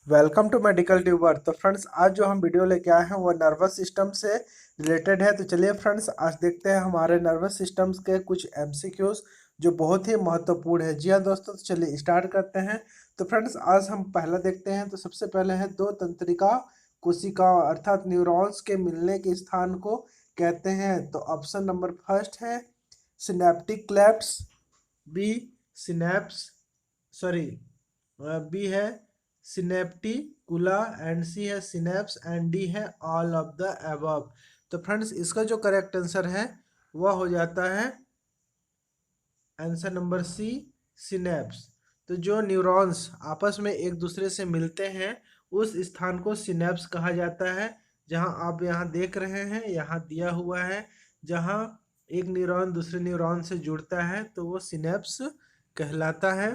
Welcome to medical tuber. तो friends, आज जो हम वीडियो लेके आए हैं वो नर्वस सिस्टम से रिलेटेड है। तो चलिए फ्रेंड्स, आज देखते हैं हमारे नर्वस सिस्टम्स के कुछ एमसीक्यूज जो बहुत ही महत्वपूर्ण है। जी हाँ दोस्तों, तो चलिए स्टार्ट करते हैं। तो फ्रेंड्स, आज हम पहला देखते हैं। तो सबसे पहले है दो तंत्रिका कोशिकाओं अर्थात न्यूरॉन्स के मिलने के स्थान को कहते हैं। तो ऑप्शन नंबर फर्स्ट है synaptic clefts, B synapse, sorry, B है सिनेप्टिकुला एंड सी है सिनेप्स एंड डी है ऑल ऑफ द अबव। तो फ्रेंड्स, इसका जो करेक्ट आंसर है वह हो जाता है आंसर नंबर सी, सिनेप्स। तो जो न्यूरॉन्स आपस में एक दूसरे से मिलते हैं उस स्थान को सिनेप्स कहा जाता है। जहां आप यहाँ देख रहे हैं, यहाँ दिया हुआ है, जहां एक न्यूरॉन दूसरे न्यूरॉन से जुड़ता है तो वो सिनेप्स कहलाता है।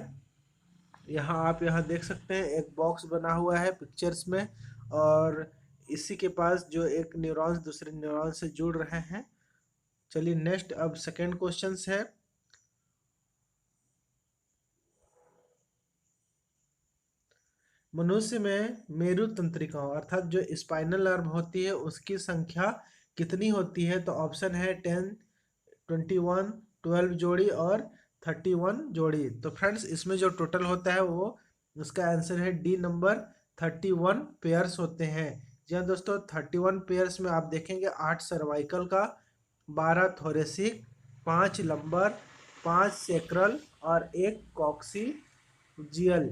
यहाँ आप यहाँ देख सकते हैं एक बॉक्स बना हुआ है पिक्चर्स में, और इसी के पास जो एक न्यूरॉन्स दूसरे न्यूरॉन से जुड़ रहे हैं। चलिए नेक्स्ट, अब सेकेंड क्वेश्चन है। मनुष्य में मेरु तंत्रिकाओं अर्थात जो स्पाइनल नर्व होती है उसकी संख्या कितनी होती है? तो ऑप्शन है 10, 21, 12 जोड़ी और 31 जोड़ी। तो फ्रेंड्स, इसमें जो टोटल होता है वो उसका आंसर है डी नंबर, 31 पेयर्स होते हैं। जी हाँ दोस्तों, 31 पेयर्स में आप देखेंगे 8 सर्वाइकल का, 12 थोरेसिक, 5 लंबर, 5 सेक्रल और 1 कॉक्सीजियल।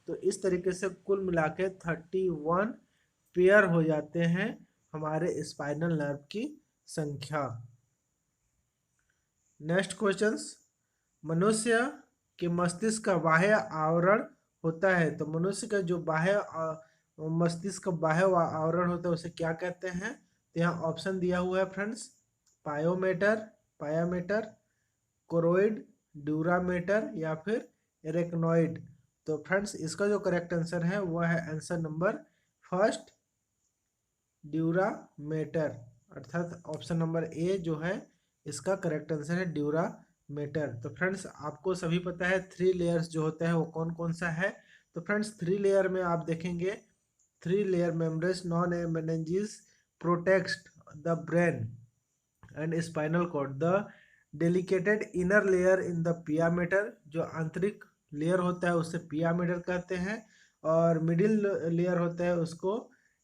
तो इस तरीके से कुल मिला के 31 पेयर हो जाते हैं हमारे स्पाइनल नर्व की संख्या। नेक्स्ट क्वेश्चंस, मनुष्य के मस्तिष्क का बाह्य आवरण होता है। तो मनुष्य का जो मस्तिष्क का बाह्य आवरण होता है उसे क्या कहते हैं? तो यहाँ ऑप्शन दिया हुआ है फ्रेंड्स, पायोमेटर, पायामेटर, कोरोइड, ड्यूरामेटर या फिर एरेक्नोइड। तो फ्रेंड्स, इसका जो करेक्ट आंसर है वह है आंसर नंबर फर्स्ट, ड्यूरामेटर। अर्थात ऑप्शन नंबर ए जो है इसका करेक्ट आंसर है ड्यूरामेटर। तो फ्रेंड्स, आपको सभी पता है 3 लेयर्स जो होता है वो कौन कौन सा है। तो फ्रेंड्स, 3 लेयर में आप देखेंगे 3 layer membrane known meninges protect the brain and spinal cord. The delicate inner layer in the pia mater, जो आंतरिक लेयर होता है उसे पियामेटर कहते हैं, और मिडिल लेयर होता है उसको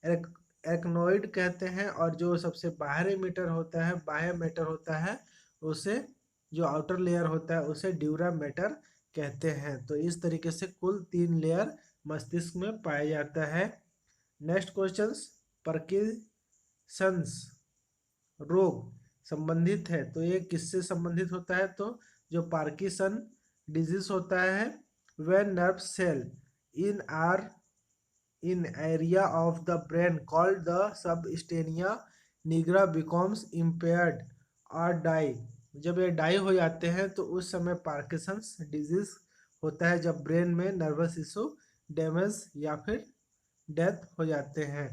एक्नोइड कहते हैं, और जो सबसे बाहरी मीटर होता है बाह्य मैटर होता है उसे, जो आउटर लेयर होता है उसे ड्यूरा मैटर कहते हैं। तो इस तरीके से कुल 3 लेयर मस्तिष्क में पाया जाता है। नेक्स्ट क्वेश्चंस, पार्किंसंस रोग संबंधित है तो ये किससे संबंधित होता है? तो जो पार्किंसन डिजीज होता है, when nerve cell in are in area of the brain called the substantia nigra becomes impaired or die। जब ये डाई हो जाते हैं तो उस समय पार्किंसंस डिजीज होता है, जब ब्रेन में नर्वस टिश्यू डैमेज या फिर डेथ हो जाते हैं।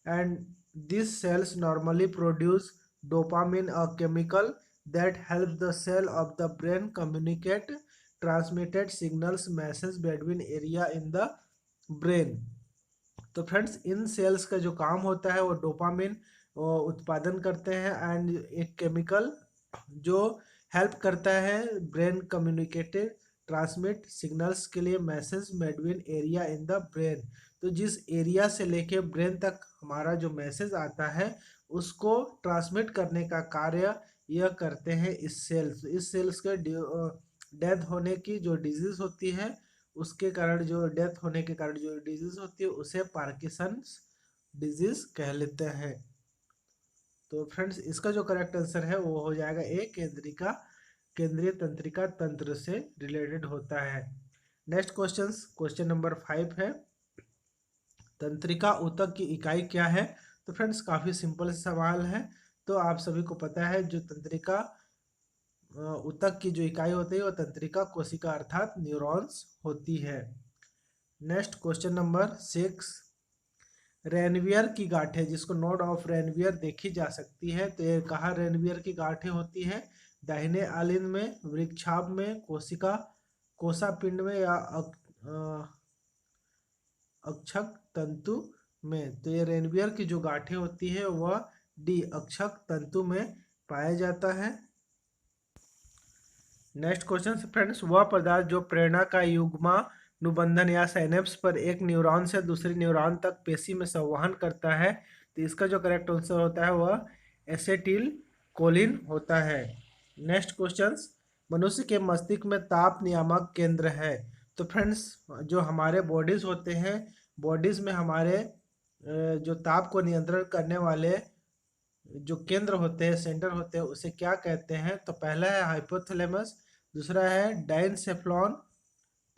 And this cells normally produce dopamine, a chemical that help the cell of the brain communicate transmitted signals message between area in the brain. तो फ्रेंड्स, इन सेल्स का जो काम होता है वो डोपामिन उत्पादन करते हैं, एंड एक केमिकल जो हेल्प करता है ब्रेन कम्युनिकेटेड ट्रांसमिट सिग्नल्स के लिए message between area in the brain. तो जिस एरिया से लेके ब्रेन तक हमारा जो मैसेज आता है उसको ट्रांसमिट करने का कार्य यह करते हैं इस सेल्स के डेथ होने की जो डिजीज होती है, उसके कारण जो डेथ होने के कारण जो डिजीज होती है उसे पार्किंसंस डिजीज कह लेते हैं। तो फ्रेंड्स, इसका जो करेक्ट आंसर है वो हो जाएगा ए, केंद्रीय तंत्रिका तंत्र से रिलेटेड होता है। नेक्स्ट क्वेश्चन नंबर 5 है, तंत्रिका ऊतक की इकाई क्या है? तो फ्रेंड्स, काफी सिंपल सवाल है। तो आप सभी को पता है जो तंत्रिका ऊतक की जो इकाई होती है वो तंत्रिका कोशिका अर्थात न्यूरॉन्स होती है। नेक्स्ट क्वेश्चन नंबर 6, रेनवियर की गांठें जिसको नोड ऑफ रेनवियर देखी जा सकती है, तो ये कहाँ रेनवियर की गांठें होती है? दाहिने आलिंद में, वृक्षाभ में, कोशिका कोषापिंड में या अक्षक तंतु में। तो ये रेनवियर की जो गांठें होती है वह डी अक्षक तंतु में पाया जाता है। नेक्स्ट क्वेश्चन फ्रेंड्स, वह पदार्थ जो प्रेरणा का युग्मानुबंधन या साइनेप्स पर एक न्यूरॉन से दूसरे न्यूरॉन तक पेशी में संवहन करता है, तो इसका जो करेक्ट आंसर होता है वह एसेटिल कोलिन होता है। नेक्स्ट क्वेश्चन, मनुष्य के मस्तिष्क में ताप नियामक केंद्र है। तो फ्रेंड्स, जो हमारे बॉडीज होते हैं, बॉडीज में हमारे जो ताप को नियंत्रण करने वाले जो केंद्र होते हैं, सेंटर होते हैं, उसे क्या कहते हैं? तो पहला है हाइपोथैलेमस, दूसरा है डाइनसेफ्लॉन,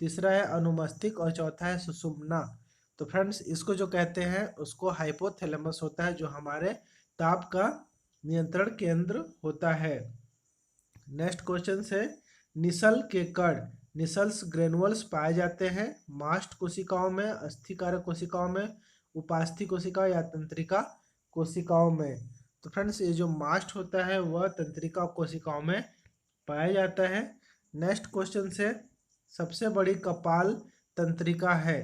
तीसरा है अनुमस्तिष्क और चौथा है सुषुम्ना। तो फ्रेंड्स, इसको जो कहते हैं उसको हाइपोथैलेमस होता है, जो हमारे ताप का नियंत्रण केंद्र होता है। नेक्स्ट क्वेश्चन से, निसल के कण निसल्स ग्रेनुअल्स पाए जाते हैं मास्ट कोशिकाओं में, अस्थिकारक कोशिकाओं में, उपास्थि कोशिका या तंत्रिका कोशिकाओं में। तो फ्रेंड्स, ये जो मास्ट होता है वह तंत्रिका कोशिकाओं में पाया जाता है। नेक्स्ट क्वेश्चन से, सबसे बड़ी कपाल तंत्रिका है।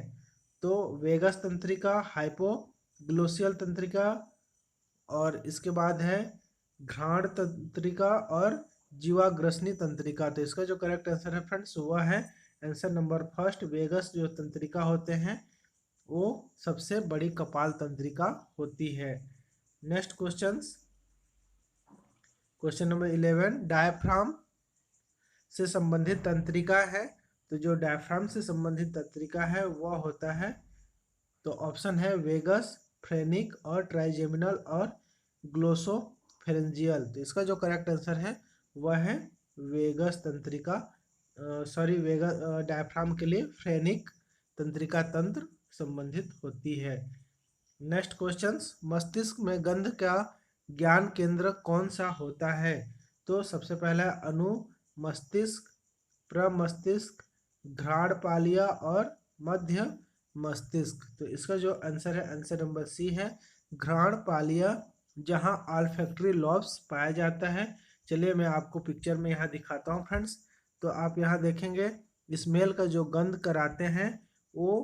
तो वेगस तंत्रिका, हाइपोग्लोसियल तंत्रिका, और इसके बाद है घ्राण तंत्रिका और जीवाग्रसनी तंत्रिका। तो इसका जो करेक्ट आंसर है फ्रेंड्स वह है आंसर नंबर फर्स्ट, वेगस जो तंत्रिका होते हैं वो सबसे बड़ी कपाल तंत्रिका होती है। Next questions, question number 11, diaphragm से संबंधित तंत्रिका है। तो जो डायफ्राम से संबंधित तंत्रिका है वह होता है, तो ऑप्शन है वेगस, फ्रेनिक और ट्राइजेमिनल और ग्लोसोफेरेंजियल। तो इसका जो करेक्ट आंसर है वह है वेगस तंत्रिका, वेगस डायफ्राम के लिए फ्रेनिक तंत्रिका तंत्र संबंधित होती है। नेक्स्ट क्वेश्चंस, मस्तिष्क में गंध का ज्ञान केंद्र कौन सा होता है? तो सबसे पहला है अनुमस्तिष्क, प्रमस्तिष्क, घ्राण पालिया और मध्य मस्तिष्क। तो इसका जो आंसर है आंसर नंबर सी है, घ्राण पालिया, जहां ऑल्फैक्टरी लॉब्स पाया जाता है। चलिए मैं आपको पिक्चर में यहाँ दिखाता हूँ फ्रेंड्स। तो आप यहाँ देखेंगे स्मेल का जो गंध कराते हैं वो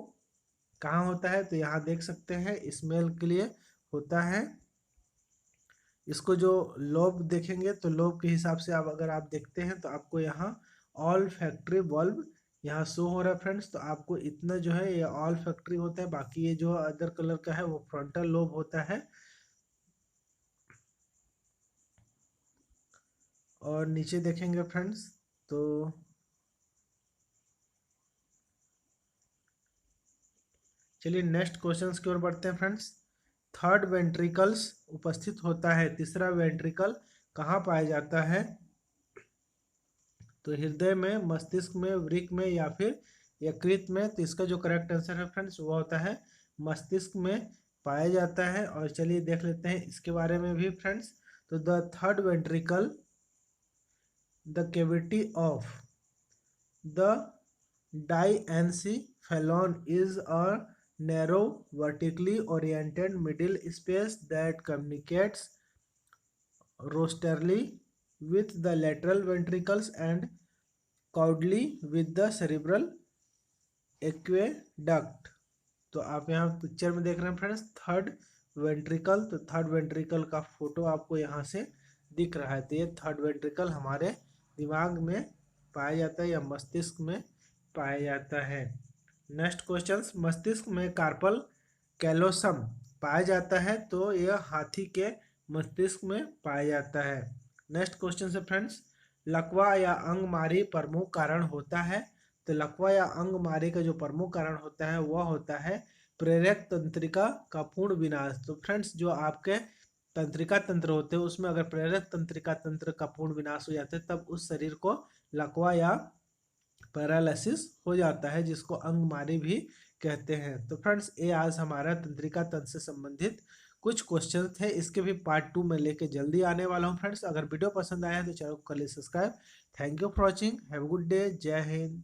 कहाँ होता है? तो यहाँ देख सकते हैं स्मेल के लिए होता है। इसको जो लोब देखेंगे तो लोब के हिसाब से आप अगर आप देखते हैं तो आपको यहाँ ऑल फैक्ट्री बल्ब यहाँ शो हो रहा है फ्रेंड्स। तो आपको इतना जो है ये ऑल फैक्ट्री होता है, बाकी ये जो अदर कलर का है वो फ्रंटल लोब होता है। और नीचे देखेंगे फ्रेंड्स तो चलिए नेक्स्ट क्वेश्चंस की ओर बढ़ते हैं फ्रेंड्स। थर्ड वेंट्रिकल्स उपस्थित होता है, तीसरा वेंट्रिकल कहाँ पाया जाता है? तो हृदय में, मस्तिष्क में, वृक्क में या फिर यकृत में। तो इसका जो करेक्ट आंसर है फ्रेंड्स वो होता है मस्तिष्क में पाया जाता है। और चलिए देख लेते हैं इसके बारे में भी फ्रेंड्स। तो the third ventricle, the cavity of the diencephalon is a narrow, vertically oriented middle space that communicates rosterly with the lateral ventricles and caudally with the cerebral aqueduct। तो आप यहाँ पिक्चर में देख रहे हैं फ्रेंड्स थर्ड वेंट्रिकल। तो third ventricle का photo आपको यहाँ से दिख रहा है। तो ये थर्ड वेंट्रिकल हमारे दिमाग में पाया जाता है या मस्तिष्क में पाया जाता है। नेक्स्ट क्वेश्चन, मस्तिष्क में कार्पल कैलोसम पाया जाता है। तो यह हाथी के मस्तिष्क में पाया जाता है। नेक्स्ट क्वेश्चन है फ्रेंड्स, लकवा या अंगमारी प्रमुख कारण होता है। तो लकवा या अंगमारी का जो प्रमुख कारण होता है वह होता है प्रेरक तंत्रिका का पूर्ण विनाश। तो फ्रेंड्स, जो आपके तंत्रिका तंत्र होते हैं उसमें अगर प्रेरक तंत्रिका तंत्र का पूर्ण विनाश हो जाता है तब उस शरीर को लकवा या पैरालिसिस हो जाता है, जिसको अंगमारी भी कहते हैं। तो फ्रेंड्स, ये आज हमारा तंत्रिका तंत्र से संबंधित कुछ क्वेश्चन थे। इसके भी पार्ट 2 में लेके जल्दी आने वाला हूँ फ्रेंड्स। अगर वीडियो पसंद आया है तो चैनल को कर लीजिए subscribe. Thank you for watching, have a good day, जय हिंद।